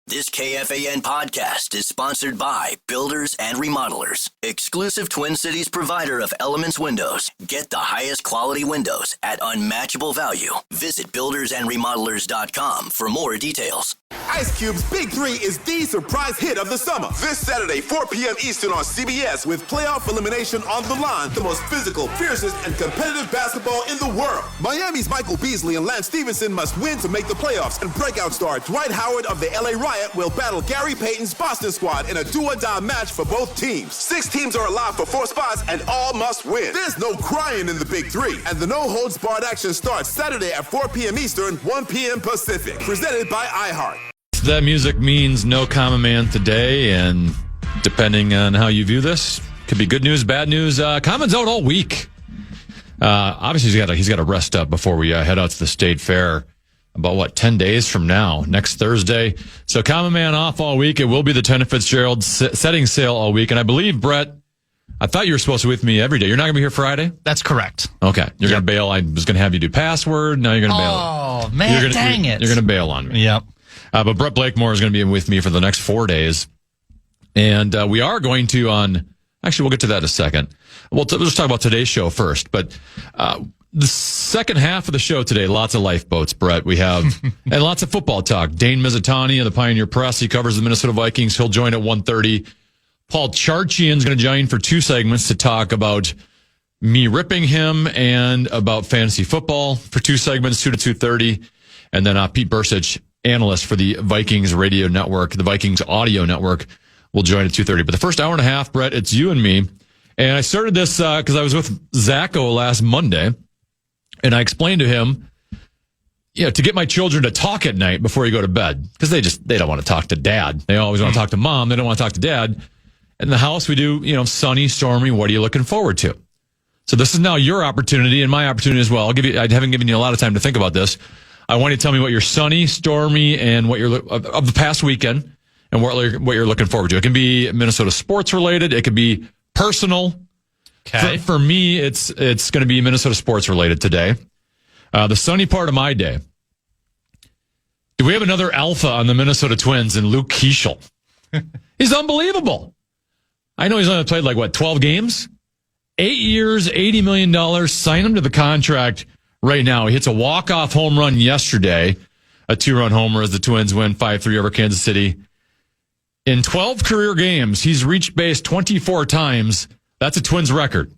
This KFAN podcast is sponsored by Builders and Remodelers, exclusive Twin Cities provider of Elements Windows. Get the highest quality windows at unmatchable value. Visit buildersandremodelers.com for more details. Ice Cube's Big Three is the surprise hit of the summer. This Saturday, 4 p.m. Eastern on CBS with playoff elimination on the line. The most physical, fiercest, and competitive basketball in the world. Miami's Michael Beasley and Lance Stevenson must win to make the playoffs. And breakout star Dwight Howard of the LA Riot will battle Gary Payton's Boston squad in a do-or-die match for both teams. 6 teams are alive for 4 spots and all must win. There's no crying in the Big Three. And the no-holds-barred action starts Saturday at 4 p.m. Eastern, 1 p.m. Pacific. Presented by iHeart. That music means no common man today, and depending on how you view this, could be good news, bad news. Common's out all week. Obviously, he's got to rest up before we head out to the State Fair. About 10 days from now, next Thursday. So Common Man off all week. It will be the Tennafitzgerald setting sail all week. And I believe, Brett, I thought you were supposed to be with me every day. You're not going to be here Friday? That's correct. Okay. You're going to bail. I was going to have you do password. Now you're going to bail. Oh, man, dang it. You're going to bail on me. Yep. But Brett Blakemore is going to be with me for the next 4 days. And we are going to actually, we'll get to that in a second. Let's talk about today's show first. But the second half of the show today, lots of lifeboats, Brett. We have, and lots of football talk. Dane Mizutani of the Pioneer Press. He covers the Minnesota Vikings. He'll join at 1:30. Paul Charchian's going to join for 2 segments to talk about me ripping him and about fantasy football for 2 segments, 2 to 2:30. And then Pete Bursich, analyst for the Vikings radio network, the Vikings audio network, will join at 2:30. But the first hour and a half, Brett, it's you and me. And I started this because I was with Zacho last Monday. And I explained to him, to get my children to talk at night before you go to bed, because they don't want to talk to dad. They always want to talk to mom. They don't want to talk to dad. In the house, we do, Sunny, Stormy, what are you looking forward to? So this is now your opportunity and my opportunity as well. I haven't given you a lot of time to think about this. I want you to tell me what your Sunny, Stormy, and what of the past weekend and what you're looking forward to. It can be Minnesota sports related. It could be personal. Okay. For me, it's going to be Minnesota sports related today. The sunny part of my day. Do we have another alpha on the Minnesota Twins in Luke Keeschel? He's unbelievable. I know he's only played 12 games? 8 years, $80 million. Sign him to the contract right now. He hits a walk-off home run yesterday, a 2-run homer as the Twins win 5-3 over Kansas City. In 12 career games, he's reached base 24 times. That's a Twins record.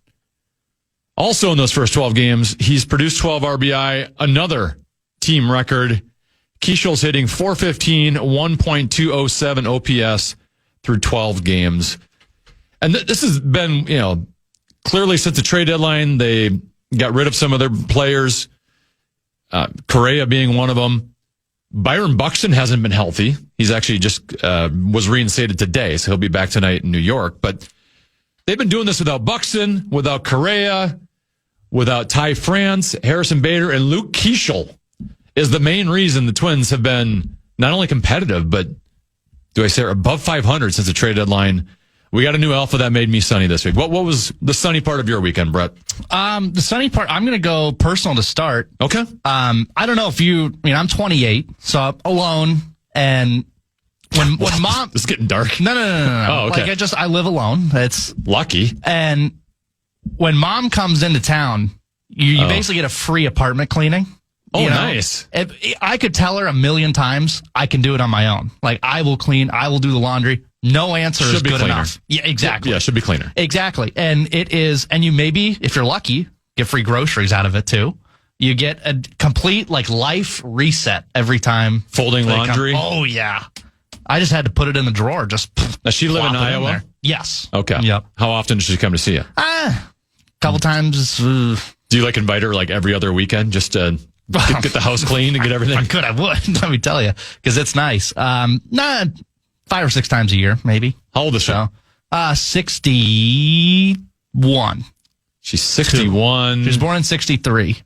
Also in those first 12 games, he's produced 12 RBI, another team record. Keeschel's hitting .415, 1.207 OPS through 12 games. And this has been, clearly since the trade deadline, they got rid of some of their players, Correa being one of them. Byron Buxton hasn't been healthy. He's actually just was reinstated today, so he'll be back tonight in New York. But they've been doing this without Buxton, without Correa, without Ty France, Harrison Bader, and Luke Keeschel is the main reason the Twins have been not only competitive, but above 500 since the trade deadline. We got a new alpha that made me sunny this week. What was the sunny part of your weekend, Brett? The sunny part, I'm going to go personal to start. Okay. I don't know if I'm 28, so I'm alone, and when mom... It's getting dark. No. Oh, okay. I live alone. It's lucky. And when mom comes into town, you basically get a free apartment cleaning. Oh, nice. I could tell her a million times I can do it on my own. I will clean, I will do the laundry. No answer is good enough. Yeah, exactly. Yeah, should be cleaner. Exactly. And it is, and you maybe, if you're lucky, get free groceries out of it too. You get a complete life reset every time. Folding laundry? Oh, yeah. I just had to put it in the drawer. Does she live in Iowa? Yes. Okay. Yep. How often does she come to see you? A couple times. Do you invite her every other weekend just to get the house clean and get everything? If I could, I would. Let me tell you, because it's nice. 5 or 6 times a year, maybe. How old is she? 61. She's 61. She was born in 63.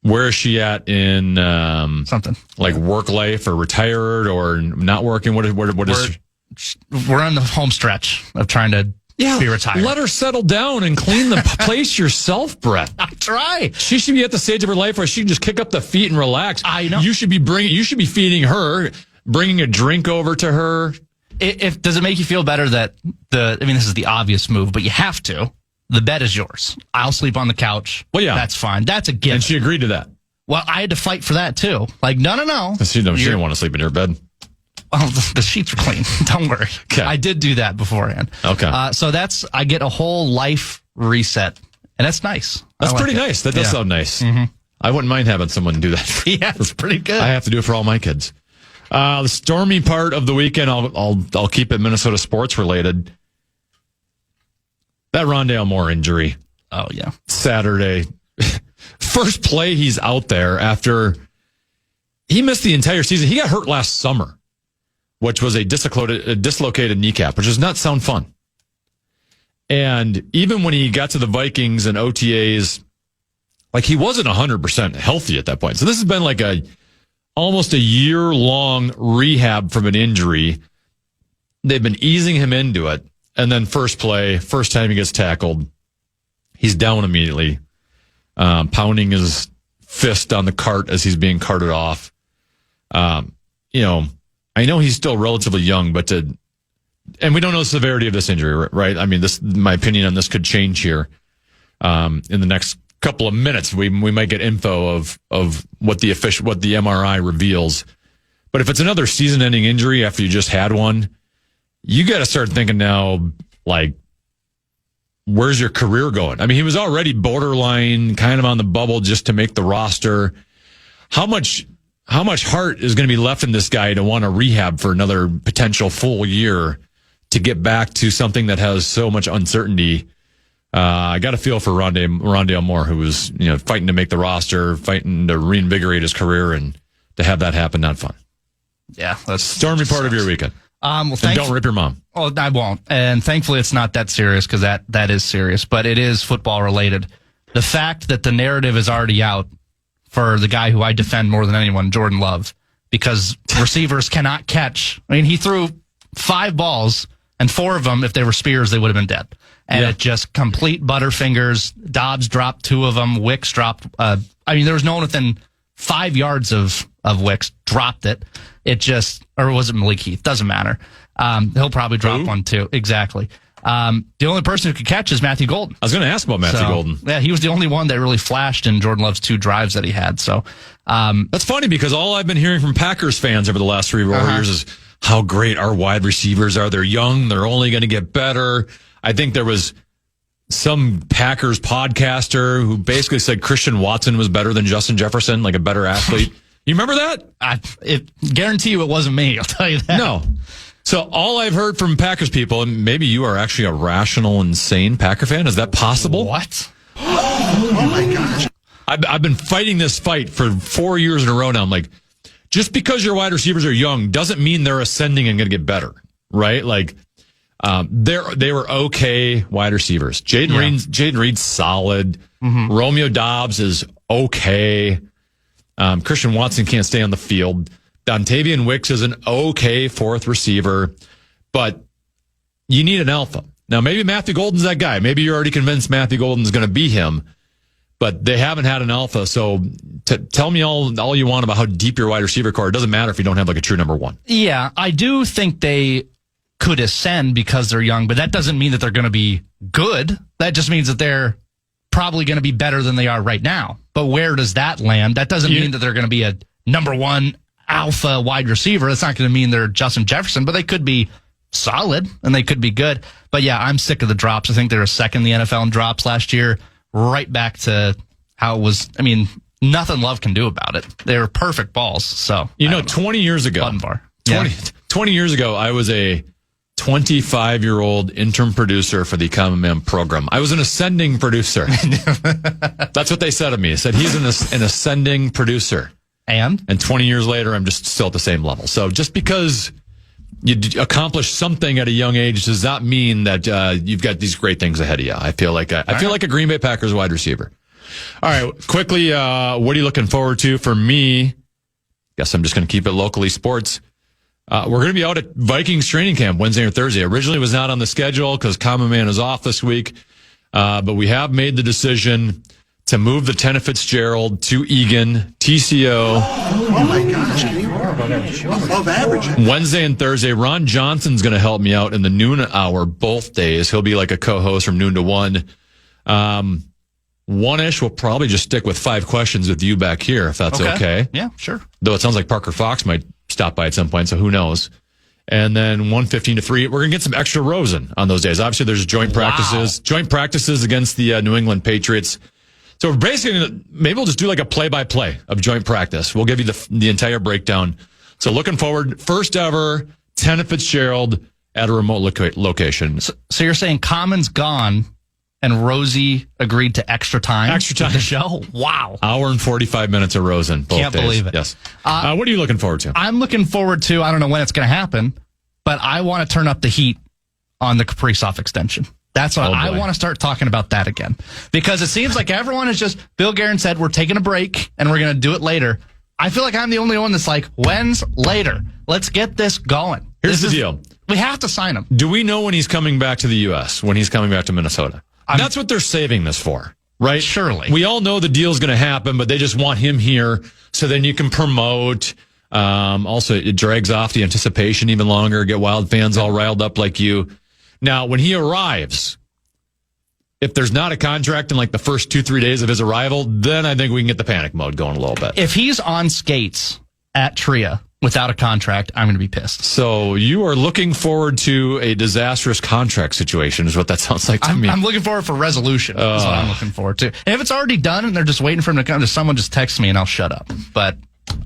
Where is she at in something work life, or retired, or not working? What is? We're on the home stretch of trying to be retired. Let her settle down and clean the place yourself, Brett. I try. She should be at the stage of her life where she can just kick up the feet and relax. I know. You should be feeding her, bringing a drink over to her. Does it make you feel better that this is the obvious move, but you have to. The bed is yours. I'll sleep on the couch. Well, yeah. That's fine. That's a gift. And she agreed to that. Well, I had to fight for that, too. Like, no. She didn't want to sleep in your bed. Well, the sheets are clean. Don't worry. Okay. I did do that beforehand. Okay. So I get a whole life reset, and that's nice. That's pretty nice. That does sound nice. Mm-hmm. I wouldn't mind having someone do that. Yeah, it's pretty good. I have to do it for all my kids. The stormy part of the weekend, I'll keep it Minnesota sports related. That Rondale Moore injury. Oh, yeah. Saturday. First play he's out there after he missed the entire season. He got hurt last summer, which was a dislocated kneecap, which does not sound fun. And even when he got to the Vikings and OTAs, like he wasn't 100% healthy at that point. So this has been like almost a year-long rehab from an injury. They've been easing him into it. And then first time he gets tackled, he's down immediately, pounding his fist on the cart as he's being carted off. I know he's still relatively young, and we don't know the severity of this injury, right? I mean, my opinion on this could change here in the next couple of minutes. We might get info of what the MRI reveals. But if it's another season-ending injury after you just had one, you got to start thinking now, like, where's your career going? I mean, he was already borderline, kind of on the bubble just to make the roster. How much heart is going to be left in this guy to want to rehab for another potential full year to get back to something that has so much uncertainty? I got a feel for Rondale Moore, who was fighting to make the roster, fighting to reinvigorate his career, and to have that happen, not fun. Yeah, that's stormy part of your weekend. And don't rip your mom. Oh, I won't. And thankfully, it's not that serious because that is serious, but it is football related. The fact that the narrative is already out for the guy who I defend more than anyone, Jordan Love, because receivers cannot catch. I mean, he threw 5 balls, and 4 of them, if they were spears, they would have been dead. And it just complete butterfingers. Dobbs dropped 2 of them. Wicks dropped. There was no one within 5 yards of Wicks. Dropped it. Or was it Malik Heath? Doesn't matter. He'll probably drop one too. Exactly. The only person who could catch is Matthew Golden. I was going to ask about Matthew Golden. Yeah, he was the only one that really flashed in Jordan Love's 2 drives that he had. So that's funny because all I've been hearing from Packers fans over the last 3 or 4 years is how great our wide receivers are. They're young. They're only going to get better. I think there was some Packers podcaster who basically said Christian Watson was better than Justin Jefferson, like a better athlete. You remember that? I guarantee you it wasn't me. I'll tell you that. No. So all I've heard from Packers people, and maybe you are actually a rational, insane Packer fan. Is that possible? What? Oh my gosh. I've been fighting this fight for 4 years in a row now. I'm like, just because your wide receivers are young doesn't mean they're ascending and going to get better, right? Like, they were okay wide receivers. Jaden Reed's solid. Mm-hmm. Romeo Dobbs is okay. Christian Watson can't stay on the field. Dontavian Wicks is an okay 4th receiver, but you need an alpha. Now, maybe Matthew Golden's that guy. Maybe you're already convinced Matthew Golden's going to be him, but they haven't had an alpha. So tell me all you want about how deep your wide receiver core. It doesn't matter if you don't have like a true number 1. Yeah, I do think they could ascend because they're young, but that doesn't mean that they're going to be good. That just means that they're probably going to be better than they are right now. But where does that land? That doesn't mean that they're going to be a number 1 alpha wide receiver. That's not going to mean they're Justin Jefferson, but they could be solid and they could be good. But yeah, I'm sick of the drops. I think they were 2nd in the NFL in drops last year, right back to how it was. I mean, nothing Love can do about it. They were perfect balls. So 20 years ago, 20 years ago, I was a 25-year-old interim producer for the Common Man program. I was an ascending producer. That's what they said of me. They said he's an ascending producer. And 20 years later, I'm just still at the same level. So just because you accomplish something at a young age does not mean that you've got these great things ahead of you. I feel like a Green Bay Packers wide receiver. All right, quickly, what are you looking forward to? For me, guess I'm just going to keep it locally sports. We're going to be out at Vikings training camp Wednesday or Thursday. Originally was not on the schedule because Common Man is off this week. But we have made the decision to move the Tennafitzgerald to Egan, TCO. Oh my gosh. Above average. Wednesday and Thursday, Ron Johnson's going to help me out in the noon hour both days. He'll be like a co-host from noon to 1. 1-ish, we'll probably just stick with 5 questions with you back here, if that's okay. Yeah, sure. Though it sounds like Parker Fox might stop by at some point, so who knows. And then 1:15 to 3, we're going to get some extra Rosen on those days. Obviously, there's joint practices against the New England Patriots. So we're basically, maybe we'll just do like a play-by-play of joint practice. We'll give you the entire breakdown. So looking forward, first ever Tennafitzgerald at a remote location. So you're saying Common's gone and Rosie agreed to extra time? Extra time. The show? Wow. Hour and 45 minutes of Rosen. Can't believe it. Yes. What are you looking forward to? I'm looking forward to, I don't know when it's going to happen, but I want to turn up the heat on the Kaprizov extension. That's what I want to start talking about that again. Because it seems like everyone is just, Bill Guerin said, we're taking a break and we're going to do it later. I feel like I'm the only one that's like, when's later? Let's get this going. Here's the deal. We have to sign him. Do we know when he's coming back to the U.S., when he's coming back to Minnesota? That's what they're saving this for, right? Surely. We all know the deal's going to happen, but they just want him here so then you can promote. Also, it drags off the anticipation even longer, get Wild fans all riled up like you. Now, when he arrives, if there's not a contract in like the first 2-3 days of his arrival, then I think we can get the panic mode going a little bit. If he's on skates at Tria without a contract, I'm going to be pissed. So you are looking forward to a disastrous contract situation is what that sounds like to me. I'm looking forward for resolution. That's what I'm looking forward to. And if it's already done and they're just waiting for him to come, just someone just text me and I'll shut up. But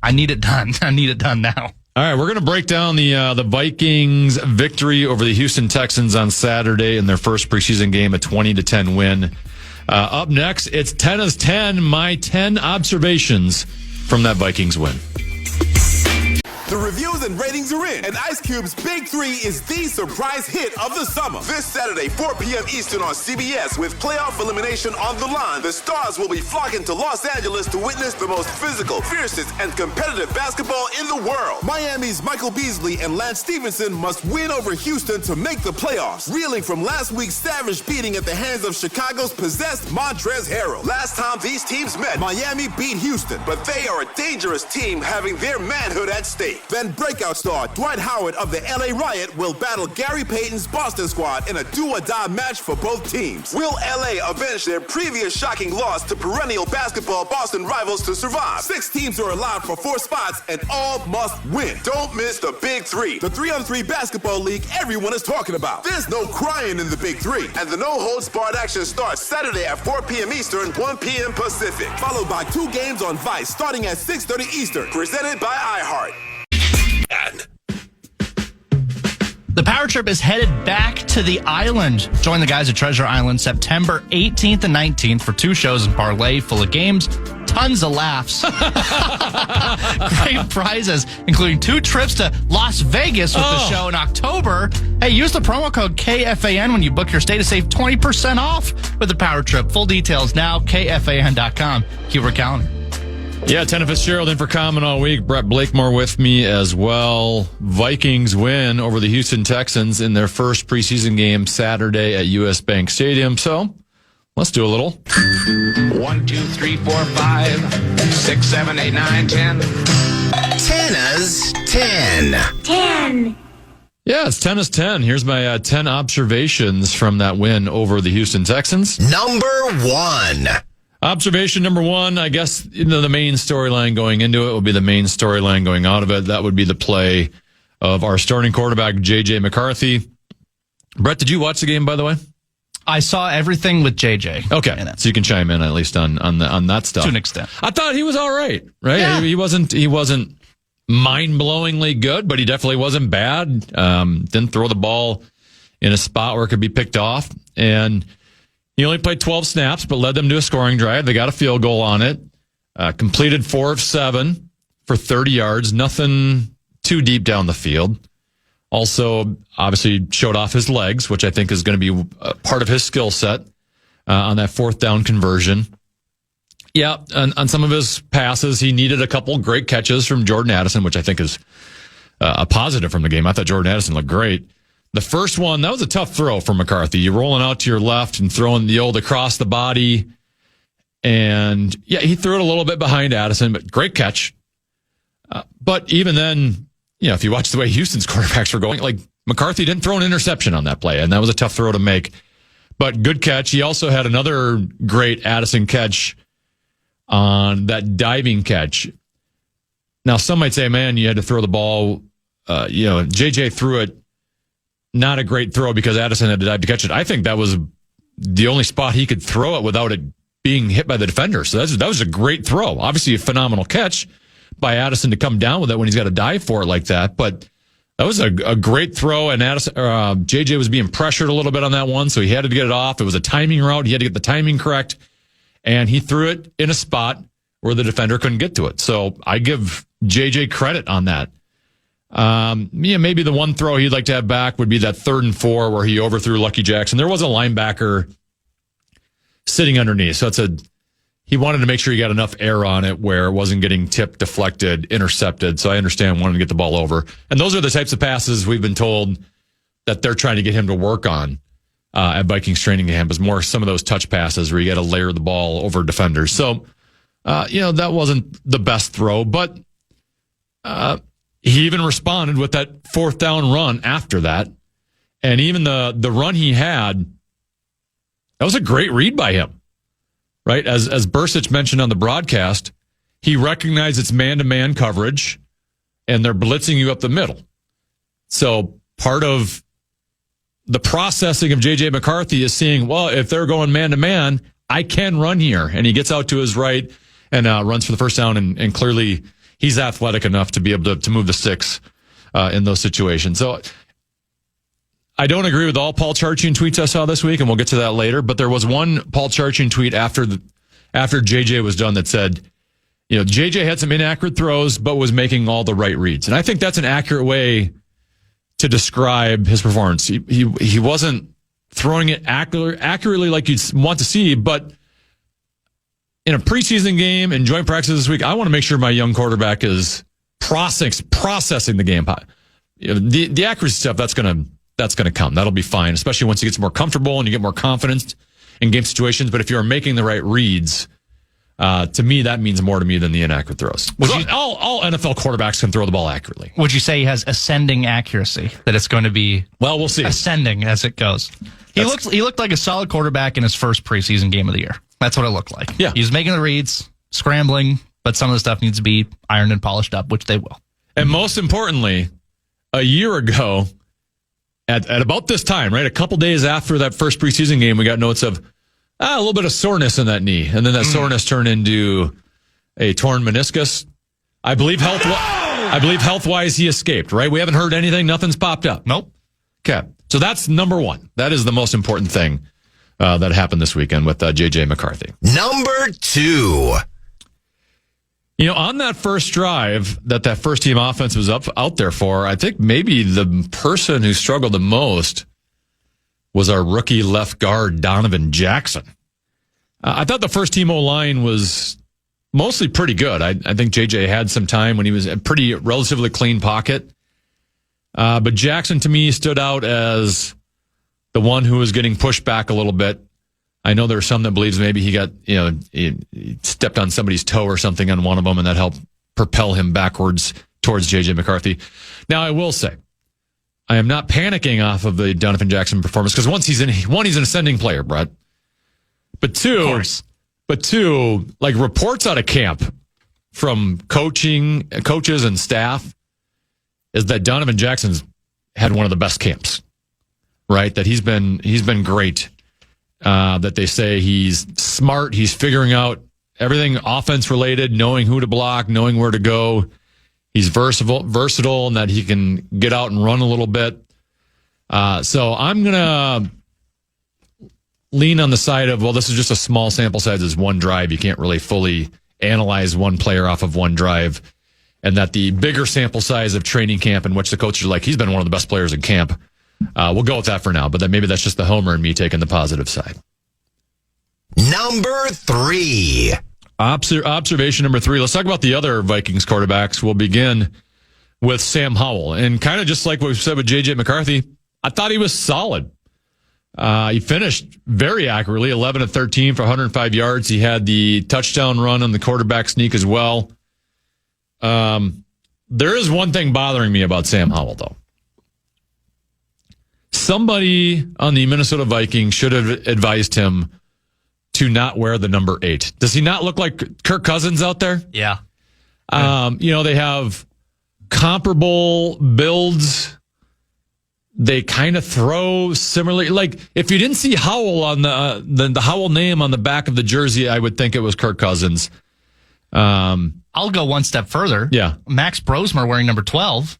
I need it done. I need it done now. All right, we're going to break down the Vikings' victory over the Houston Texans on Saturday in their first preseason game, a 20-10 win. Up next, it's Tenna's 10, my 10 observations from that Vikings win. The reviews and ratings are in, and Ice Cube's Big 3 is the surprise hit of the summer. This Saturday, 4 p.m. Eastern on CBS, with playoff elimination on the line, the stars will be flocking to Los Angeles to witness the most physical, fiercest, and competitive basketball in the world. Miami's Michael Beasley and Lance Stevenson must win over Houston to make the playoffs, reeling from last week's savage beating at the hands of Chicago's possessed Montrezl Harrell. Last time these teams met, Miami beat Houston, but they are a dangerous team having their manhood at stake. Then breakout star Dwight Howard of the LA Riot will battle Gary Payton's Boston squad in a do-or-die match for both teams. Will LA avenge their previous shocking loss to perennial basketball Boston rivals to survive? 6 teams are allowed for 4 spots and all must win. Don't miss the Big 3, the 3-on-3 basketball league everyone is talking about. There's no crying in the Big 3, and the no-holds-barred action starts Saturday at 4 p.m. Eastern, 1 p.m. Pacific, followed by 2 games on Vice starting at 6:30 Eastern, presented by iHeart. The Power Trip is headed back to the island. Join the guys at Treasure Island September 18th and 19th for 2 shows and parlay full of games, tons of laughs, great prizes, including 2 trips to Las Vegas with the show in October. Hey, use the promo code KFAN when you book your stay to save 20% off with the Power Trip. Full details now, KFAN.com. Keyword calendar. Yeah, Tennafitzgerald in for Common all week. Brett Blakemore with me as well. Vikings win over the Houston Texans in their first preseason game Saturday at US Bank Stadium. So let's do a little. 1, 2, 3, 4, 5, 6, 7, 8, 9, 10. Tenna's 10. 10. Yeah, it's Tenna's 10. Here's my 10 observations from that win over the Houston Texans. Number 1. Observation number 1, I guess, the main storyline going into it will be the main storyline going out of it. That would be the play of our starting quarterback, J.J. McCarthy. Brett, did you watch the game, by the way? I saw everything with JJ. Okay, so you can chime in at least on that stuff. To an extent. I thought he was all right, right? Yeah. He wasn't mind-blowingly good, but he definitely wasn't bad. Didn't throw the ball in a spot where it could be picked off. And he only played 12 snaps, but led them to a scoring drive. They got a field goal on it. Completed 4 of 7 for 30 yards. Nothing too deep down the field. Also, obviously, showed off his legs, which I think is going to be part of his skill set on that 4th down conversion. Yeah, on some of his passes, he needed a couple great catches from Jordan Addison, which I think is a positive from the game. I thought Jordan Addison looked great. The first one, that was a tough throw for McCarthy. You're rolling out to your left and throwing the old across the body. And, yeah, he threw it a little bit behind Addison, but great catch. But even then, if you watch the way Houston's quarterbacks were going, like McCarthy didn't throw an interception on that play, and that was a tough throw to make. But good catch. He also had another great Addison catch on that diving catch. Now, some might say, man, you had to throw the ball. JJ threw it. Not a great throw because Addison had to dive to catch it. I think that was the only spot he could throw it without it being hit by the defender. So that was a great throw. Obviously, a phenomenal catch by Addison to come down with it when he's got to dive for it like that. But that was a great throw, and JJ was being pressured a little bit on that one, so he had to get it off. It was a timing route. He had to get the timing correct, and he threw it in a spot where the defender couldn't get to it. So I give JJ credit on that. Maybe the one throw he'd like to have back would be that 3rd and 4 where he overthrew Lucky Jackson. There was a linebacker sitting underneath, so he wanted to make sure he got enough air on it where it wasn't getting tipped, deflected, intercepted. So I understand wanting to get the ball over. And those are the types of passes we've been told that they're trying to get him to work on at Vikings training camp, is more some of those touch passes where you got to layer the ball over defenders. So, that wasn't the best throw, but he even responded with that 4th down run after that. And even the run he had, that was a great read by him. Right, as Bursich mentioned on the broadcast, he recognized it's man-to-man coverage, and they're blitzing you up the middle. So part of the processing of J.J. McCarthy is seeing, well, if they're going man-to-man, I can run here. And he gets out to his right and runs for the first down, and clearly he's athletic enough to be able to move the sticks in those situations. So I don't agree with all Paul Charchian tweets I saw this week, and we'll get to that later. But there was one Paul Charchian tweet after JJ was done that said, JJ had some inaccurate throws, but was making all the right reads. And I think that's an accurate way to describe his performance. He wasn't throwing it accurately like you'd want to see, but in a preseason game and joint practice this week, I want to make sure my young quarterback is processing the game. The accuracy stuff, that's going to come. That'll be fine, especially once he gets more comfortable and you get more confidence in game situations. But if you're making the right reads, to me, that means more to me than the inaccurate throws. All NFL quarterbacks can throw the ball accurately. Would you say he has ascending accuracy, that it's going to be we'll see, ascending as it goes? He looked like a solid quarterback in his first preseason game of the year. That's what it looked like. Yeah. He was making the reads, scrambling, but some of the stuff needs to be ironed and polished up, which they will. And most importantly, a year ago, at about this time, right, a couple days after that first preseason game, we got notes of a little bit of soreness in that knee. And then that soreness turned into a torn meniscus. I believe health-wise he escaped, right? We haven't heard anything. Nothing's popped up. Nope. Okay. So that's number one. That is the most important thing that happened this weekend with J.J. McCarthy. Number 2. On that first drive that first team offense was out there for, I think maybe the person who struggled the most was our rookie left guard, Donovan Jackson. I thought the first team O-line was mostly pretty good. I think JJ had some time when he was a pretty relatively clean pocket. But Jackson, to me, stood out as the one who was getting pushed back a little bit. I know there are some that believes maybe he got, he stepped on somebody's toe or something on one of them, and that helped propel him backwards towards J.J. McCarthy. Now, I will say, I am not panicking off of the Donovan Jackson performance, because he's an ascending player, Brett. But two, like reports out of camp from coaches and staff is that Donovan Jackson's had one of the best camps, right? That he's been great. That they say he's smart. He's figuring out everything offense related, knowing who to block, knowing where to go. He's versatile, and that he can get out and run a little bit. So I'm going to lean on the side of, well, this is just a small sample size. It's one drive. You can't really fully analyze one player off of one drive. And that the bigger sample size of training camp, in which the coaches are like, he's been one of the best players in camp. We'll go with that for now, but then maybe that's just the homer and me taking the positive side. Number 3. Observation number 3. Let's talk about the other Vikings quarterbacks. We'll begin with Sam Howell. And kind of just like what we said with J.J. McCarthy, I thought he was solid. He finished very accurately, 11 of 13 for 105 yards. He had the touchdown run on the quarterback sneak as well. there is one thing bothering me about Sam Howell, though. Somebody on the Minnesota Vikings should have advised him to not wear the number 8. Does he not look like Kirk Cousins out there? Yeah. They have comparable builds. They kind of throw similarly. Like, if you didn't see Howell on the Howell name on the back of the jersey, I would think it was Kirk Cousins. I'll go one step further. Yeah. Max Brosmer wearing number 12,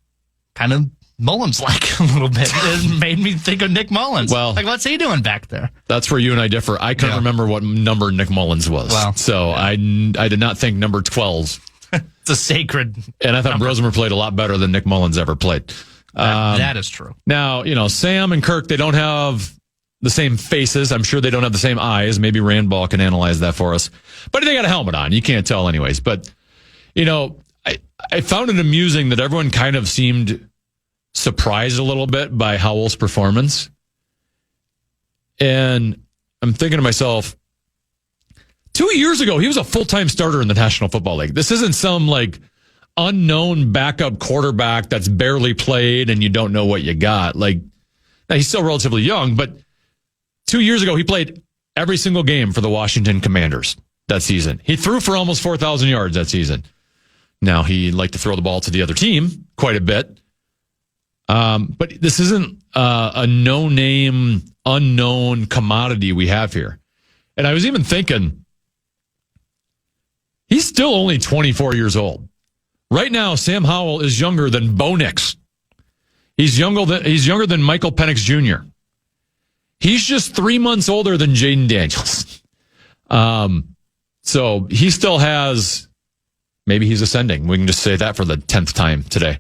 kind of Mullins-like a little bit. It made me think of Nick Mullins. Well, like, what's he doing back there? That's where you and I differ. I couldn't remember what number Nick Mullins was. Well, so I did not think number 12. It's a sacred And I thought number. Brosmer played a lot better than Nick Mullins ever played. That is true. Now, Sam and Kirk, they don't have the same faces. I'm sure they don't have the same eyes. Maybe Randball can analyze that for us. But they got a helmet on. You can't tell anyways. But, I found it amusing that everyone kind of seemed surprised a little bit by Howell's performance. And I'm thinking to myself, 2 years ago, he was a full-time starter in the National Football League. This isn't some unknown backup quarterback that's barely played and you don't know what you got. Now he's still relatively young, but 2 years ago, he played every single game for the Washington Commanders that season. He threw for almost 4,000 yards that season. Now, he liked to throw the ball to the other team quite a bit. But this isn't a no-name, unknown commodity we have here. And I was even thinking, he's still only 24 years old. Right now, Sam Howell is younger than Bo Nix. He's younger than Michael Penix Jr. He's just 3 months older than Jaden Daniels. So he still has, maybe he's ascending. We can just say that for the 10th time today.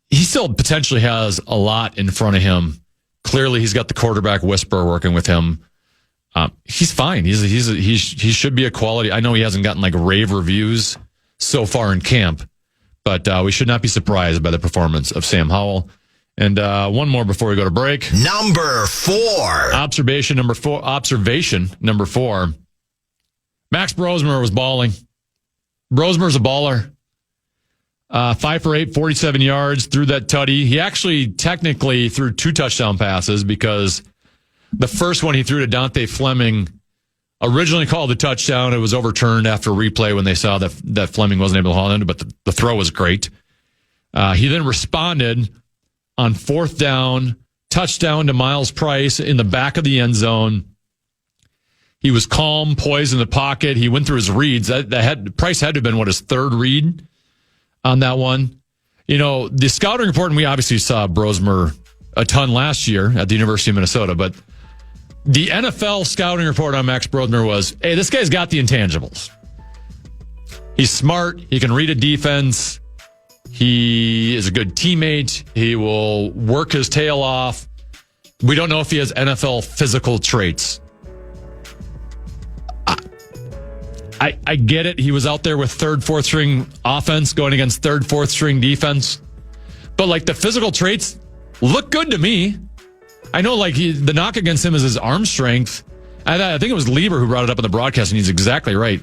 He still potentially has a lot in front of him. Clearly, he's got the quarterback whisperer working with him. He's fine. He should be a quality. I know he hasn't gotten rave reviews so far in camp, but we should not be surprised by the performance of Sam Howell. And one more before we go to break. Number 4. Observation number 4. Max Brosmer was balling. Brosmer's a baller. 5 for 8, 47 yards, threw that tutty. He actually technically threw 2 touchdown passes because the first one he threw to Dante Fleming, originally called a touchdown. It was overturned after replay when they saw that Fleming wasn't able to haul it, but the throw was great. He then responded on 4th down, touchdown to Miles Price in the back of the end zone. He was calm, poised in the pocket. He went through his reads. Price had to have been, his 3rd read on that one. The scouting report, and we obviously saw Brosmer a ton last year at the University of Minnesota, but the NFL scouting report on Max Brosmer was, hey, this guy's got the intangibles. He's smart. He can read a defense. He is a good teammate. He will work his tail off. We don't know if he has NFL physical traits. I get it. He was out there with 3rd, 4th string offense going against 3rd, 4th string defense. But the physical traits look good to me. I know the knock against him is his arm strength. I think it was Lieber who brought it up in the broadcast, and he's exactly right.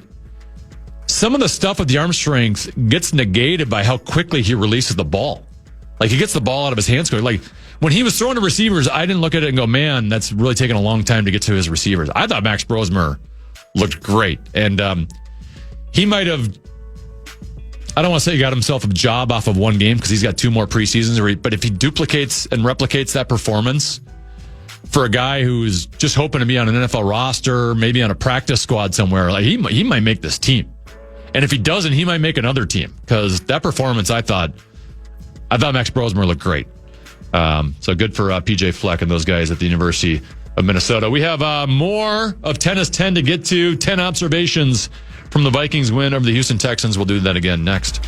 Some of the stuff with the arm strength gets negated by how quickly he releases the ball. He gets the ball out of his hands quickly. When he was throwing to receivers, I didn't look at it and go, man, that's really taking a long time to get to his receivers. I thought Max Brosmer looked great. And he might have, I don't want to say he got himself a job off of one game because he's got 2 more preseasons, but if he duplicates and replicates that performance for a guy who's just hoping to be on an NFL roster, maybe on a practice squad somewhere, he might make this team. And if he doesn't, he might make another team because that performance, I thought Max Brosmer looked great. So good for PJ Fleck and those guys at the University of Minnesota. We have more of Tenna's 10 to get to. 10 observations from the Vikings win over the Houston Texans. We'll do that again next.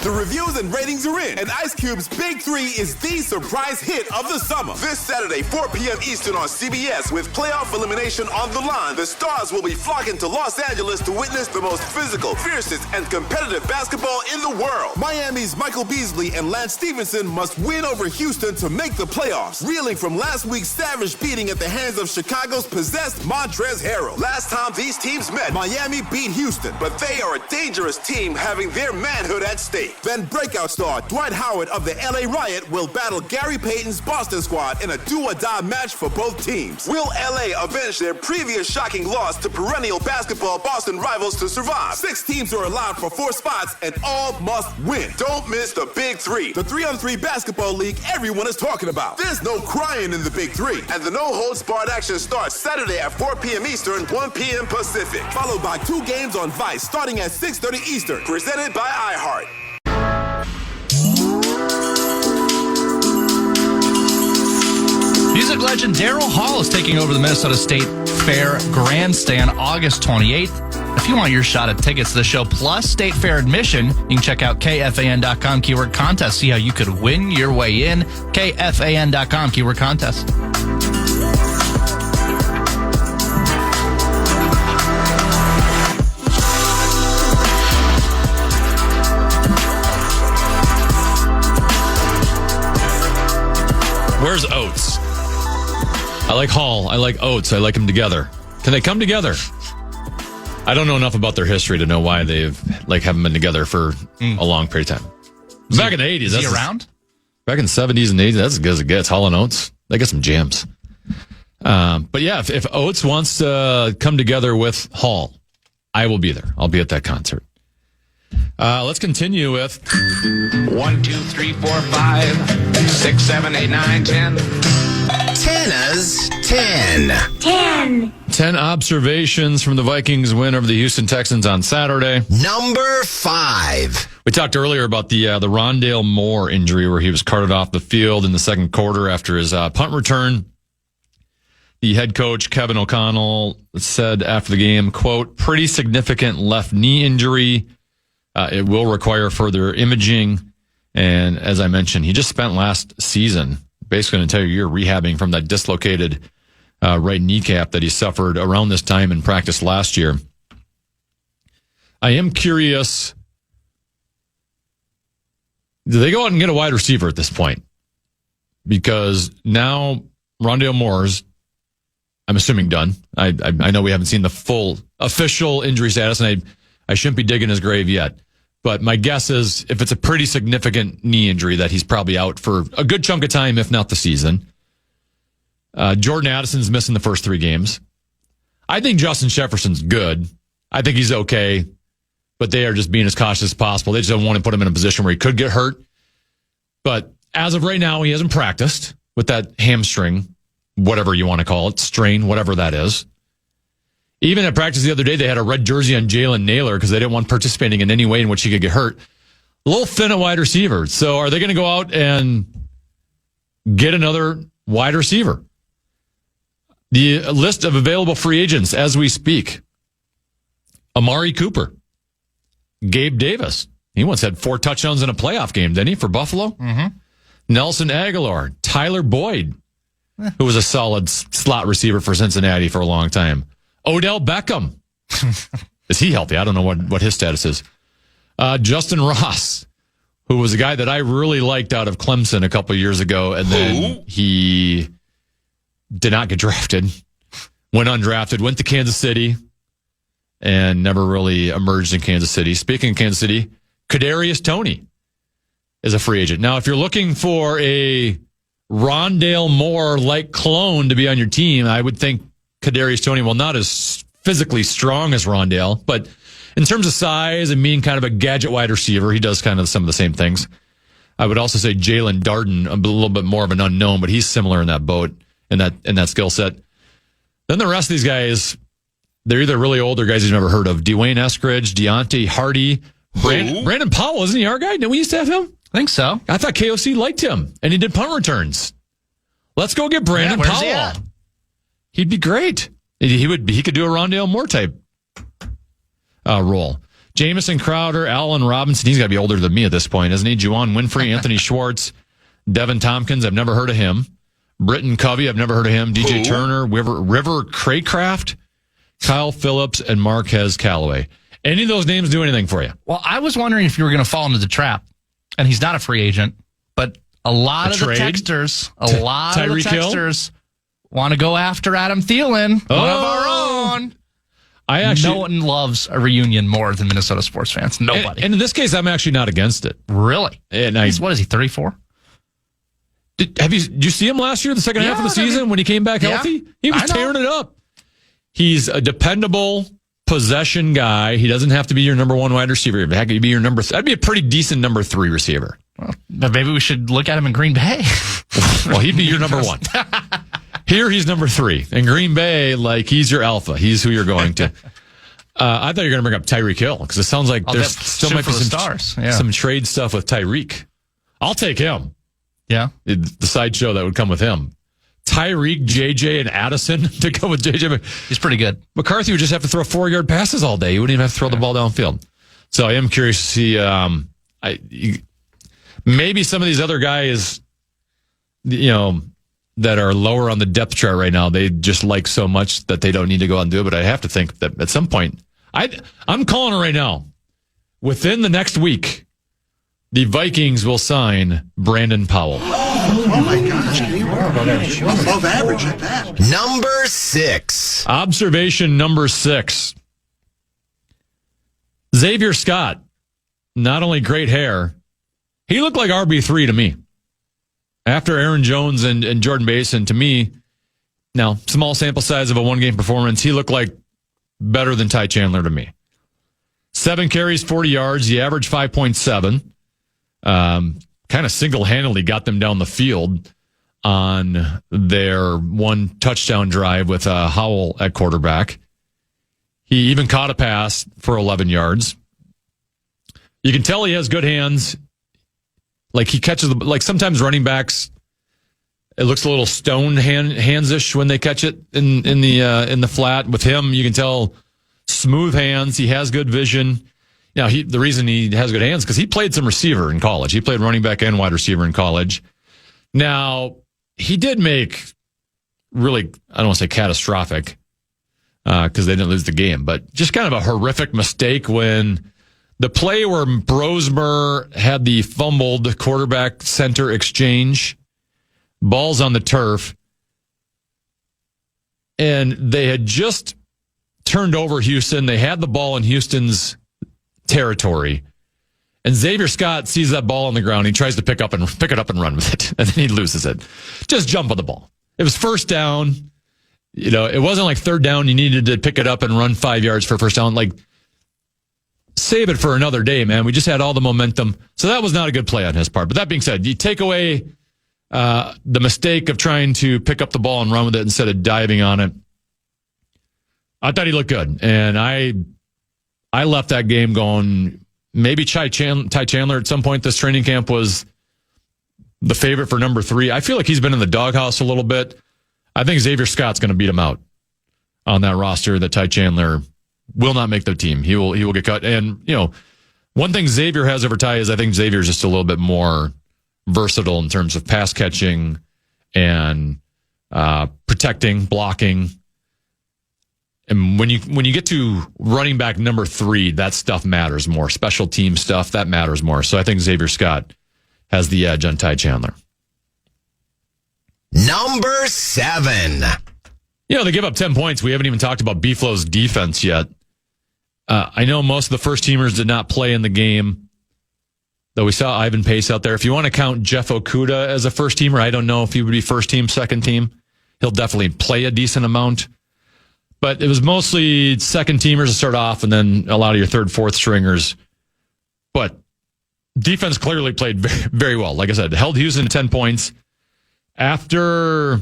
The reviews and ratings are in, and Ice Cube's Big 3 is the surprise hit of the summer. This Saturday, 4 p.m. Eastern on CBS, with playoff elimination on the line, the stars will be flocking to Los Angeles to witness the most physical, fiercest, and competitive basketball in the world. Miami's Michael Beasley and Lance Stevenson must win over Houston to make the playoffs, reeling from last week's savage beating at the hands of Chicago's possessed Montrezl Harrell. Last time these teams met, Miami beat Houston, but they are a dangerous team having their manhood at stake. Then breakout star Dwight Howard of the LA Riot will battle Gary Payton's Boston squad in a do-or-die match for both teams. Will LA avenge their previous shocking loss to perennial basketball Boston rivals to survive? 6 teams are allowed for 4 spots, and all must win. Don't miss the Big 3, the 3-on-3 basketball league everyone is talking about. There's no crying in the Big 3, and the no-holds-barred action starts Saturday at 4 p.m. Eastern, 1 p.m. Pacific, followed by 2 games on Vice starting at 6:30 Eastern, presented by iHeart. Music legend Daryl Hall is taking over the Minnesota State Fair Grandstand August 28th. If you want your shot at tickets to the show plus State Fair admission, you can check out KFAN.com keyword contest. See how you could win your way in. KFAN.com keyword contest. Where's Oates? I like Hall. I like Oates. I like them together. Can they come together? I don't know enough about their history to know why they've haven't been together for a long period of time. Back in the 80s. Is he around? Back in the 70s and 80s, that's as good as it gets. Hall and Oates. They got some jams. But yeah, if Oates wants to come together with Hall, I will be there. I'll be at that concert. Let's continue with 1, 2, 3, 4, 5, 6, 7, 8, 9, 10. Tenna's 10. 10 observations from the Vikings win over the Houston Texans on Saturday. Number 5. We talked earlier about the Rondale Moore injury where he was carted off the field in the second quarter after his punt return. The head coach, Kevin O'Connell, said after the game, quote, pretty significant left knee injury. It will require further imaging. And as I mentioned, he just spent last season, basically an entire year, rehabbing from that dislocated right kneecap that he suffered around this time in practice last year. I am curious, do they go out and get a wide receiver at this point? Because now Rondale Moore's, I'm assuming, done. I know we haven't seen the full official injury status, and I shouldn't be digging his grave yet. But my guess is if it's a pretty significant knee injury that he's probably out for a good chunk of time, if not the season. Jordan Addison's missing the first 3 games. I think Justin Jefferson's good. I think he's okay. But they are just being as cautious as possible. They just don't want to put him in a position where he could get hurt. But as of right now, he hasn't practiced with that hamstring, whatever you want to call it, strain, whatever that is. Even at practice the other day, they had a red jersey on Jalen Naylor because they didn't want participating in any way in which he could get hurt. A little thin at wide receiver. So are they going to go out and get another wide receiver? The list of available free agents as we speak. Amari Cooper. Gabe Davis. He once had 4 touchdowns in a playoff game, didn't he, for Buffalo? Mm-hmm. Nelson Aguilar. Tyler Boyd, who was a solid slot receiver for Cincinnati for a long time. Odell Beckham. Is he healthy? I don't know what his status is. Justin Ross, who was a guy that I really liked out of Clemson a couple of years ago, and then he did not get drafted, went undrafted, went to Kansas City, and never really emerged in Kansas City. Speaking of Kansas City, Kadarius Toney is a free agent. Now, if you're looking for a Rondale Moore-like clone to be on your team, I would think Kadarius Toney, well, not as physically strong as Rondale, but in terms of size and being kind of a gadget wide receiver, he does kind of some of the same things. I would also say Jalen Darden, a little bit more of an unknown, but he's similar in that boat, in that skill set. Then the rest of these guys, they're either really older guys you've never heard of. Dwayne Eskridge, Deontay Hardy, Brandon Powell, isn't he our guy? Didn't we used to have him? I think so. I thought KOC liked him, and he did punt returns. Let's go get Brandon Powell. He'd be great. He could do a Rondale Moore type role. Jamison Crowder, Allen Robinson. He's got to be older than me at this point, isn't he? Juwan Winfrey, Anthony Schwartz, Devin Tompkins. I've never heard of him. Britton Covey. I've never heard of him. DJ Turner, River Craycraft, Kyle Phillips, and Marquez Callaway. Any of those names do anything for you? Well, I was wondering if you were going to fall into the trap, and he's not a free agent, but a lot of the texters want to go after Adam Thielen, one of our own. No one loves a reunion more than Minnesota sports fans. Nobody. And in this case, I'm actually not against it. Really? And what is he, 34? Did you see him last year, the second half of the season, when he came back healthy? He was tearing it up. He's a dependable possession guy. He doesn't have to be your number one wide receiver. Heck, he'd be your that'd be a pretty decent number 3 receiver. Well, maybe we should look at him in Green Bay. Well, he'd be your number 1. Here, he's number 3. In Green Bay, he's your alpha. He's who you're going to. I thought you were going to bring up Tyreek Hill, because it sounds like there still might be some trade stuff with Tyreek. I'll take him. Yeah. The sideshow that would come with him. Tyreek, JJ, and Addison to go with JJ. He's pretty good. McCarthy would just have to throw 4-yard passes all day. He wouldn't even have to throw the ball downfield. So I am curious to see maybe some of these other guys, that are lower on the depth chart right now, they just like so much that they don't need to go out and do it. But I have to think that at some point, I'm calling it right now. Within the next week, the Vikings will sign Brandon Powell. Oh my gosh, above average at that. Number 6. Observation number 6. Xavier Scott, not only great hair, he looked like RB3 to me. After Aaron Jones and Jordan Mason, to me, now, small sample size of a one-game performance, he looked like better than Ty Chandler to me. 7 carries, 40 yards. He averaged 5.7. Kind of single-handedly got them down the field on their one touchdown drive with Howell at quarterback. He even caught a pass for 11 yards. You can tell he has good hands. He catches sometimes running backs, it looks a little stone hands-ish when they catch it in the flat. With him, you can tell smooth hands. He has good vision. Now, the reason he has good hands is because he played some receiver in college. He played running back and wide receiver in college. Now, he did make really, I don't want to say catastrophic, because they didn't lose the game, but just kind of a horrific mistake when the play where Brosmer had the fumbled quarterback center exchange, balls on the turf, and they had just turned over Houston. They had the ball in Houston's territory, and Xavier Scott sees that ball on the ground. He tries to pick it up and run with it, and then he loses it. Just jump on the ball. It was first down. It wasn't like third down. You needed to pick it up and run 5 yards for first down. Save it for another day, man. We just had all the momentum. So that was not a good play on his part. But that being said, you take away the mistake of trying to pick up the ball and run with it instead of diving on it. I thought he looked good. And I left that game going, maybe Ty Chandler at some point this training camp was the favorite for number 3. I feel like he's been in the doghouse a little bit. I think Xavier Scott's going to beat him out on that roster that Ty Chandler will not make the team. He will get cut. And, one thing Xavier has over Ty is I think Xavier's just a little bit more versatile in terms of pass catching and protecting, blocking. And when you get to running back number 3, that stuff matters more. Special team stuff, that matters more. So I think Xavier Scott has the edge on Ty Chandler. Number 7. They give up 10 points. We haven't even talked about Beeflo's defense yet. I know most of the first teamers did not play in the game, though we saw Ivan Pace out there. If you want to count Jeff Okudah as a first teamer, I don't know if he would be first team, second team. He'll definitely play a decent amount. But it was mostly second teamers to start off and then a lot of your third, fourth stringers. But defense clearly played very, very well. Like I said, held Houston to 10 points. After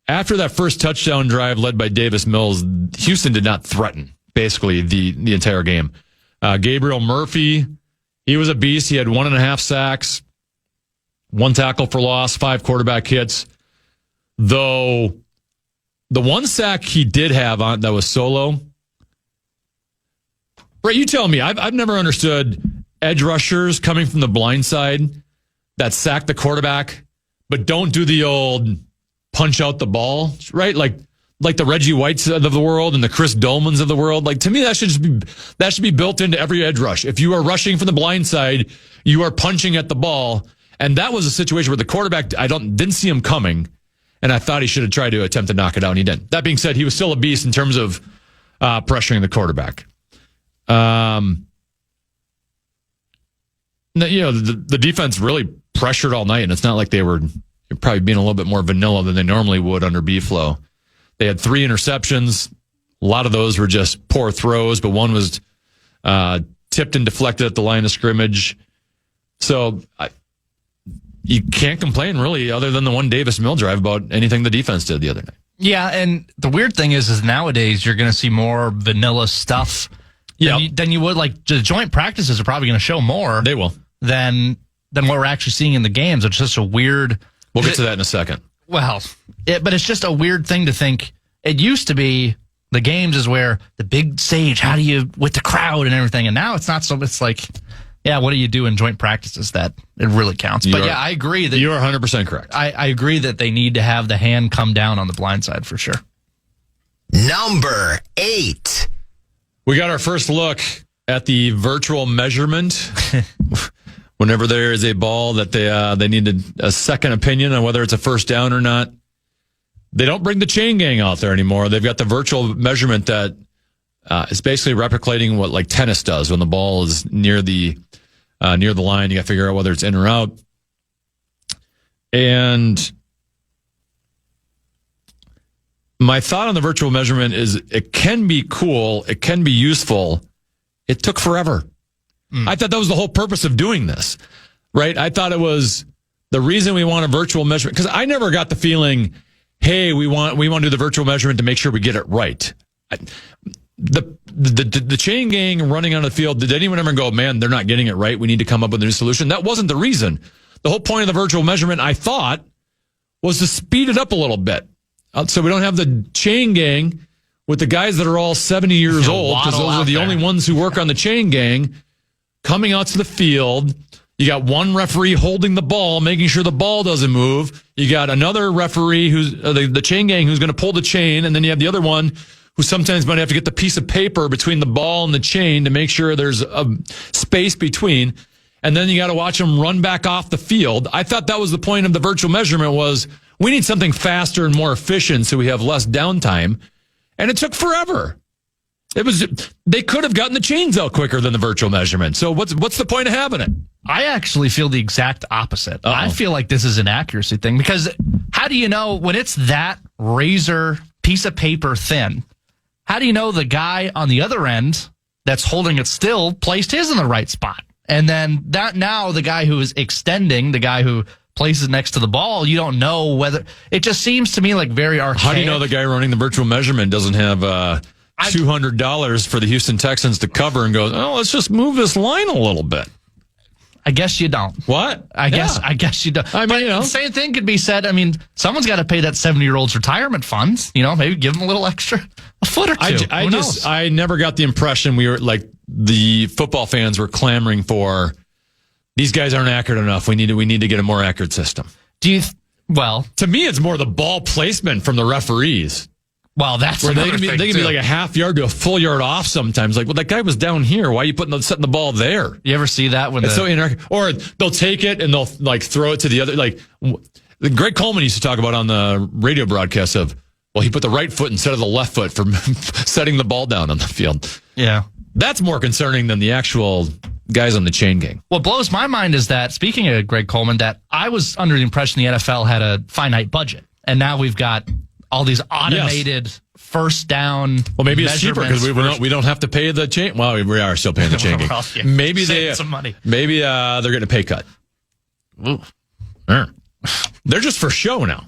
that first touchdown drive led by Davis Mills, Houston did not threaten basically the entire game. Gabriel Murphy, he was a beast. He had 1.5 sacks, 1 tackle for loss, 5 quarterback hits. Though the 1 sack he did have on that was solo, Brett, you tell me. I've never understood edge rushers coming from the blind side that sack the quarterback, but don't do the old punch out the ball, right? Like the Reggie Whites of the world and the Chris Dolmans of the world. Like, to me, that should be built into every edge rush. If you are rushing from the blind side, you are punching at the ball. And that was a situation where the quarterback, didn't see him coming, and I thought he should have tried to attempt to knock it out, and he didn't. That being said, he was still a beast in terms of pressuring the quarterback. The defense really pressured all night, and it's not like they were probably being a little bit more vanilla than they normally would under B-Flow. They had 3 interceptions. A lot of those were just poor throws, but one was tipped and deflected at the line of scrimmage. So you can't complain, really, other than the one Davis Mill drive about anything the defense did the other night. Yeah, and the weird thing is nowadays you're going to see more vanilla stuff than you would. Like, the joint practices are probably going to show more. They will. Than what we're actually seeing in the games. It's just a weird... We'll get to that in a second. Well, but it's just a weird thing to think. It used to be the games is where the big stage, how do you, with the crowd and everything, and now it's not so, it's like, yeah, what do you do in joint practices that it really counts? But yeah, I agree that... You are 100% correct. I agree that they need to have the hand come down on the blind side for sure. Number 8. We got our first look at the virtual measurement. Whenever there is a ball that they needed a second opinion on whether it's a first down or not, they don't bring the chain gang out there anymore. They've got the virtual measurement that is basically replicating what like tennis does when the ball is near the line. You got to figure out whether it's in or out. And my thought on the virtual measurement is it can be cool, it can be useful. It took forever. I thought that was the whole purpose of doing this, right? I thought it was the reason we want a virtual measurement, because I never got the feeling, hey, we want to do the virtual measurement to make sure we get it right. The chain gang running on the field, did anyone ever go, man, they're not getting it right, we need to come up with a new solution? That wasn't the reason. The whole point of the virtual measurement, I thought, was to speed it up a little bit. So we don't have the chain gang with the guys that are all 70 years old, because those are the only ones who work on the chain gang, coming out to the field. You got one referee holding the ball, making sure the ball doesn't move. You got another referee who's the chain gang who's going to pull the chain. And then you have the other one who sometimes might have to get the piece of paper between the ball and the chain to make sure there's a space between. And then you got to watch them run back off the field. I thought that was the point of the virtual measurement, was we need something faster and more efficient so we have less downtime. And it took forever. They could have gotten the chains out quicker than the virtual measurement. So what's the point of having it? I actually feel the exact opposite. Uh-oh. I feel like this is an accuracy thing, because how do you know when it's that razor piece of paper thin? How do you know the guy on the other end that's holding it still placed his in the right spot? And then now the guy who is extending, the guy who places next to the ball, you don't know whether... It just seems to me like very archaic. How do you know the guy running the virtual measurement doesn't have... $200 for the Houston Texans to cover and goes, oh, let's just move this line a little bit. I guess you don't. What? I guess you don't. I mean, the same thing could be said. I mean, someone's got to pay that 70-year-old's retirement funds. Maybe give them a little extra, a foot or two. I never got the impression we were like the football fans were clamoring for. These guys aren't accurate enough. We need to get a more accurate system. Well, to me, it's more the ball placement from the referees. Well, that's where they can be like a half yard to a full yard off sometimes. Like, well, that guy was down here. Why are you setting the ball there? You ever see that when or they'll take it and they'll like throw it to the other. Like Greg Coleman used to talk about on the radio broadcast of, well, he put the right foot instead of the left foot for setting the ball down on the field. Yeah, that's more concerning than the actual guys on the chain gang. What blows my mind is that, speaking of Greg Coleman, that I was under the impression the NFL had a finite budget, and now we've got all these automated first down. Well, maybe it's cheaper because we don't have to pay the chain. Well, we are still paying the chain gang. Maybe some money. Maybe they're getting a pay cut. Ooh. They're just for show now,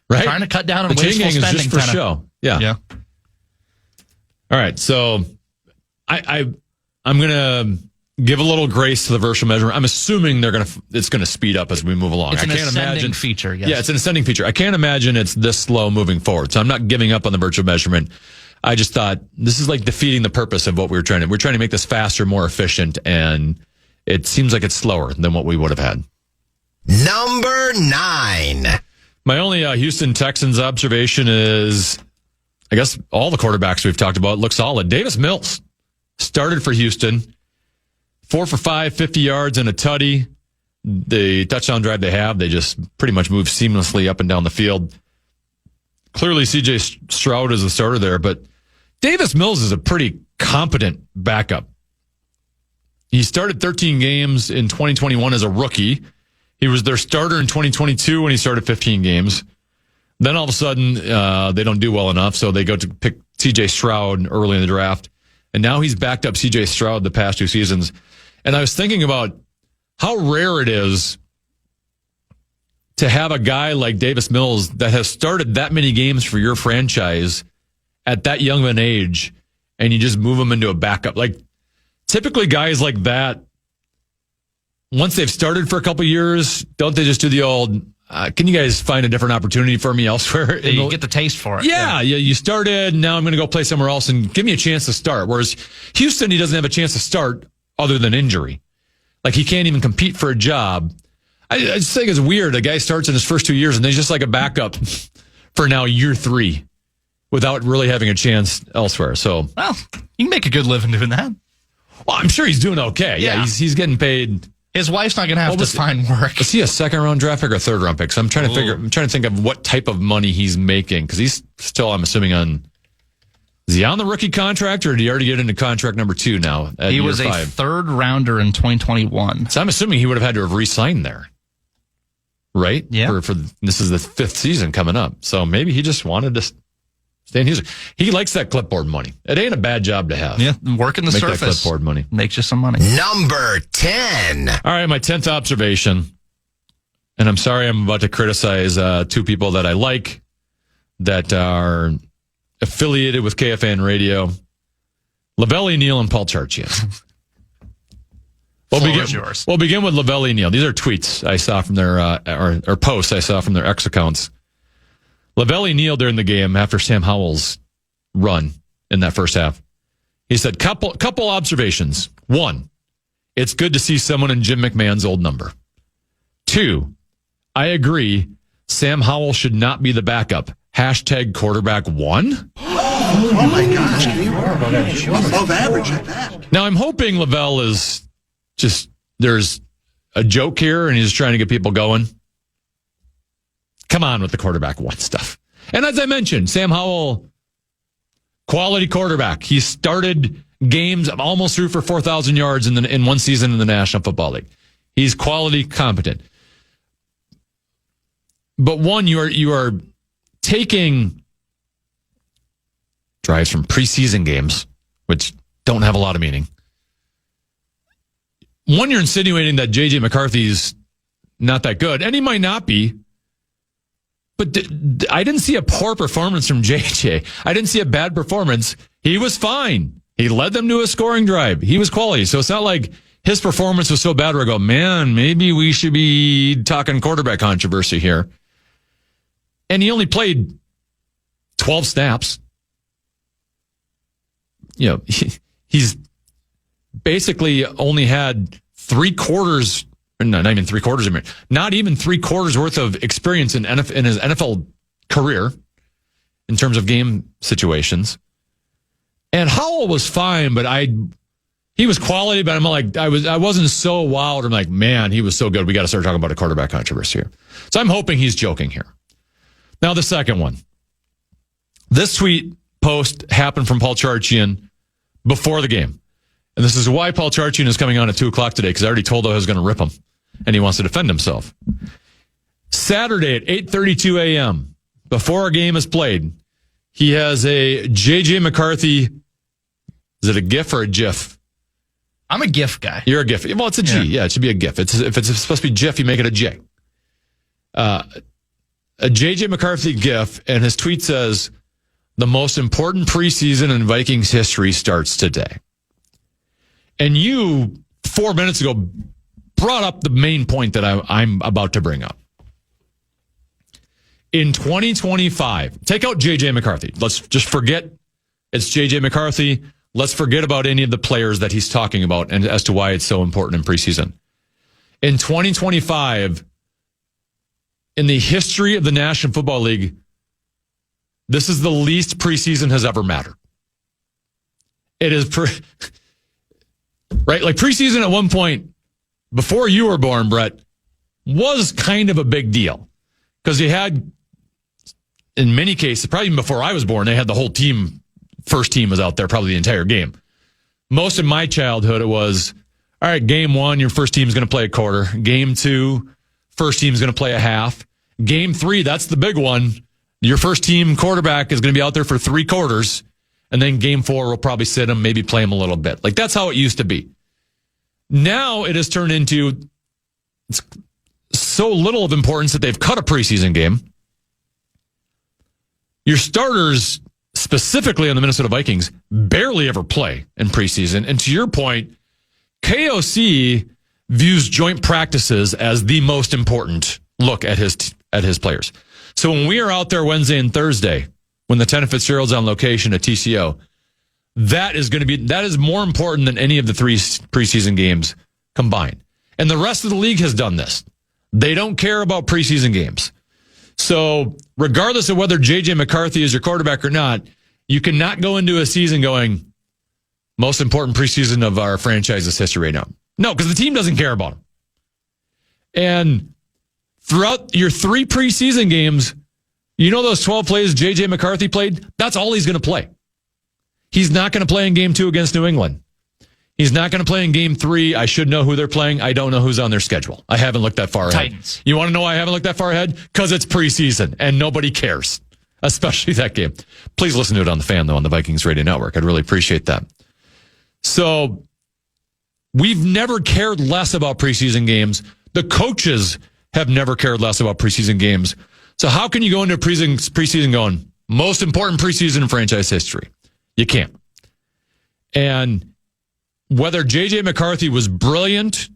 right? Trying to cut down on the chain gang is just for show. Yeah. All right, so I'm gonna give a little grace to the virtual measurement. I'm assuming it's gonna speed up as we move along. It's an ascending feature. Yes. Yeah, it's an ascending feature. I can't imagine it's this slow moving forward. So I'm not giving up on the virtual measurement. I just thought this is like defeating the purpose of what we're trying to make this faster, more efficient, and it seems like it's slower than what we would have had. Number 9. My only Houston Texans observation is, I guess all the quarterbacks we've talked about look solid. Davis Mills started for Houston, 4 for 5, 50 yards and a tutty. The touchdown drive they just pretty much move seamlessly up and down the field. Clearly, C.J. Stroud is the starter there, but Davis Mills is a pretty competent backup. He started 13 games in 2021 as a rookie. He was their starter in 2022 when he started 15 games. Then all of a sudden, they don't do well enough, so they go to pick C.J. Stroud early in the draft. And now he's backed up C.J. Stroud the past 2 seasons. And I was thinking about how rare it is to have a guy like Davis Mills that has started that many games for your franchise at that young of an age, and you just move him into a backup. Like, typically guys like that, once they've started for a couple years, don't they just do the old, can you guys find a different opportunity for me elsewhere? You get the taste for it. Yeah, you started, now I'm going to go play somewhere else and give me a chance to start. Whereas Houston, he doesn't have a chance to start other than injury. Like, he can't even compete for a job. I just think it's weird. A guy starts in his first 2 years and he's just like a backup for now year 3 without really having a chance elsewhere. So, well, you can make a good living doing that. Well, I'm sure he's doing okay. Yeah, he's getting paid. His wife's not going to have to find work. Was he a second-round draft pick or a third-round pick? So I'm trying to think of what type of money he's making, because he's still, I'm assuming, is he on the rookie contract, or did he already get into contract number 2 now? He was a third-rounder in 2021. So I'm assuming he would have had to have re-signed there, right? Yeah. For this is the 5th season coming up, so maybe he just wanted to stay in Houston. He likes that clipboard money. It ain't a bad job to have. Yeah, working the surface. That clipboard money makes you some money. Number 10. All right, my 10th observation, and I'm sorry I'm about to criticize 2 people that I like that are affiliated with KFAN Radio, Lavelli Neal and Paul Charchian. We'll begin with Lavelli Neal. These are tweets I saw from their, or posts I saw from their X accounts. Lavelli Neal during the game after Sam Howell's run in that first half. He said, couple observations. 1, it's good to see someone in Jim McMahon's old number. 2, I agree. Sam Howell should not be the backup. #quarterback1. Oh my gosh, you are above average at that. Now I'm hoping Lavelle is just, there's a joke here and he's just trying to get people going. Come on with the quarterback 1 stuff. And as I mentioned, Sam Howell, quality quarterback. He started games almost through for 4,000 yards in one season in the National Football League. He's quality competent. But 1, you are taking drives from preseason games, which don't have a lot of meaning. 1, you're insinuating that J.J. McCarthy's not that good, and he might not be. But I didn't see a poor performance from J.J. I didn't see a bad performance. He was fine. He led them to a scoring drive. He was quality. So it's not like his performance was so bad where I go, man, maybe we should be talking quarterback controversy here. And he only played 12 snaps. You know, he's basically only had 3 quarters. No, not even 3 quarters. Not even 3 quarters worth of experience in his NFL career in terms of game situations. And Howell was fine, but he was quality. But I'm like, I wasn't so wild. I'm like, man, he was so good. We got to start talking about a quarterback controversy here. So I'm hoping he's joking here. Now the second one. This tweet post happened from Paul Charchian before the game. And this is why Paul Charchian is coming on at 2:00 today, because I already told him I was going to rip him. And he wants to defend himself. Saturday at 8:32 a.m., before a game is played, he has a J.J. McCarthy. Is it a GIF or a GIF? I'm a GIF guy. You're a GIF. Well, it's a G. Yeah, it should be a GIF. If it's supposed to be GIF, you make it a J. A J.J. McCarthy GIF, and his tweet says, "The most important preseason in Vikings history starts today." And you, 4 minutes ago, brought up the main point that I'm about to bring up. In 2025, take out J.J. McCarthy. Let's just forget It's J.J. McCarthy. Let's forget about any of the players that he's talking about and as to why it's so important in preseason. In 2025, in the history of the National Football League, this is the least preseason has ever mattered. It is, right? Like preseason at one point, before you were born, Brett, was kind of a big deal. Because you had, in many cases, probably even before I was born, they had the whole team, first team was out there probably the entire game. Most of my childhood, it was, all right, game 1, your first team's going to play a quarter. Game 2, first team's going to play a half. Game 3, that's the big one. Your first team quarterback is going to be out there for 3 quarters. And then game 4, we'll probably sit him, maybe play him a little bit. Like, that's how it used to be. Now it has turned into it's so little of importance that they've cut a preseason game. Your starters, specifically on the Minnesota Vikings, barely ever play in preseason. And to your point, KOC views joint practices as the most important look at his players. So when we are out there Wednesday and Thursday, when the Tennafitzgerald's on location at TCO, that is more important than any of the 3 preseason games combined. And the rest of the league has done this. They don't care about preseason games. So regardless of whether J.J. McCarthy is your quarterback or not, you cannot go into a season going, most important preseason of our franchise's history right now. No, because the team doesn't care about him. And throughout your 3 preseason games, you know those 12 plays J.J. McCarthy played? That's all he's going to play. He's not going to play in game 2 against New England. He's not going to play in game 3. I should know who they're playing. I don't know who's on their schedule. I haven't looked that far ahead. Titans. You want to know why I haven't looked that far ahead? Because it's preseason and nobody cares, especially that game. Please listen to it on the Fan, though, on the Vikings Radio Network. I'd really appreciate that. So we've never cared less about preseason games. The coaches have never cared less about preseason games. So how can you go into preseason going, most important preseason in franchise history? You can't. And whether J.J. McCarthy was brilliant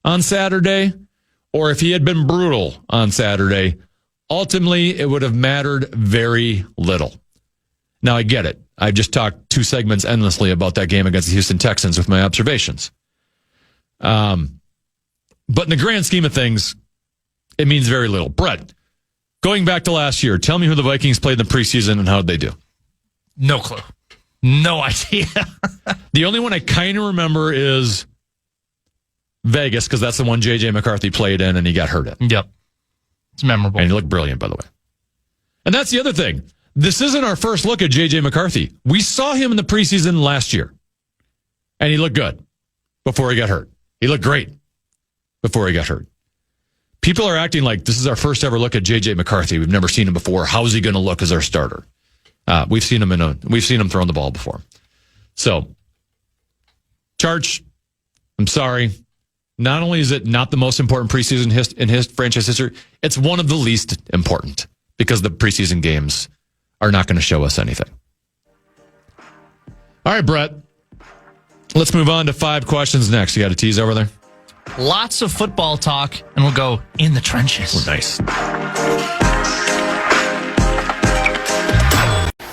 on Saturday or if he had been brutal on Saturday, ultimately it would have mattered very little. Now, I get it. I've just talked 2 segments endlessly about that game against the Houston Texans with my observations. But in the grand scheme of things, it means very little. Brett, going back to last year, tell me who the Vikings played in the preseason and how did they do? No clue. No idea. The only one I kind of remember is Vegas, because that's the one J.J. McCarthy played in and he got hurt in. Yep. It's memorable. And he looked brilliant, by the way. And that's the other thing. This isn't our first look at J.J. McCarthy. We saw him in the preseason last year, and he looked good before he got hurt. He looked great before he got hurt. People are acting like this is our first ever look at J.J. McCarthy. We've never seen him before. How's he going to look as our starter? We've seen him throwing the ball before. So, Charge, I'm sorry. Not only is it not the most important preseason in his franchise history, it's one of the least important because the preseason games are not going to show us anything. All right, Brett. Let's move on to 5 questions next. You got a tease over there? Lots of football talk, and we'll go in the trenches. Oh, nice.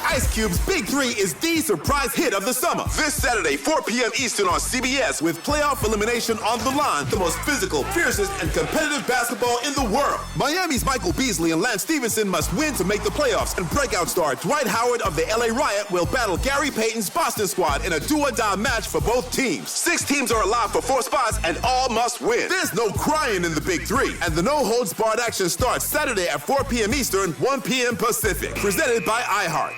Ice Cube's Big 3 is the surprise hit of the summer. This Saturday, 4 p.m. Eastern on CBS with playoff elimination on the line. The most physical, fiercest, and competitive basketball in the world. Miami's Michael Beasley and Lance Stevenson must win to make the playoffs. And breakout star Dwight Howard of the LA Riot will battle Gary Payton's Boston squad in a do-or-die match for both teams. 6 teams are alive for 4 spots and all must win. There's no crying in the Big 3. And the no-holds-barred action starts Saturday at 4 p.m. Eastern, 1 p.m. Pacific. Presented by iHeart.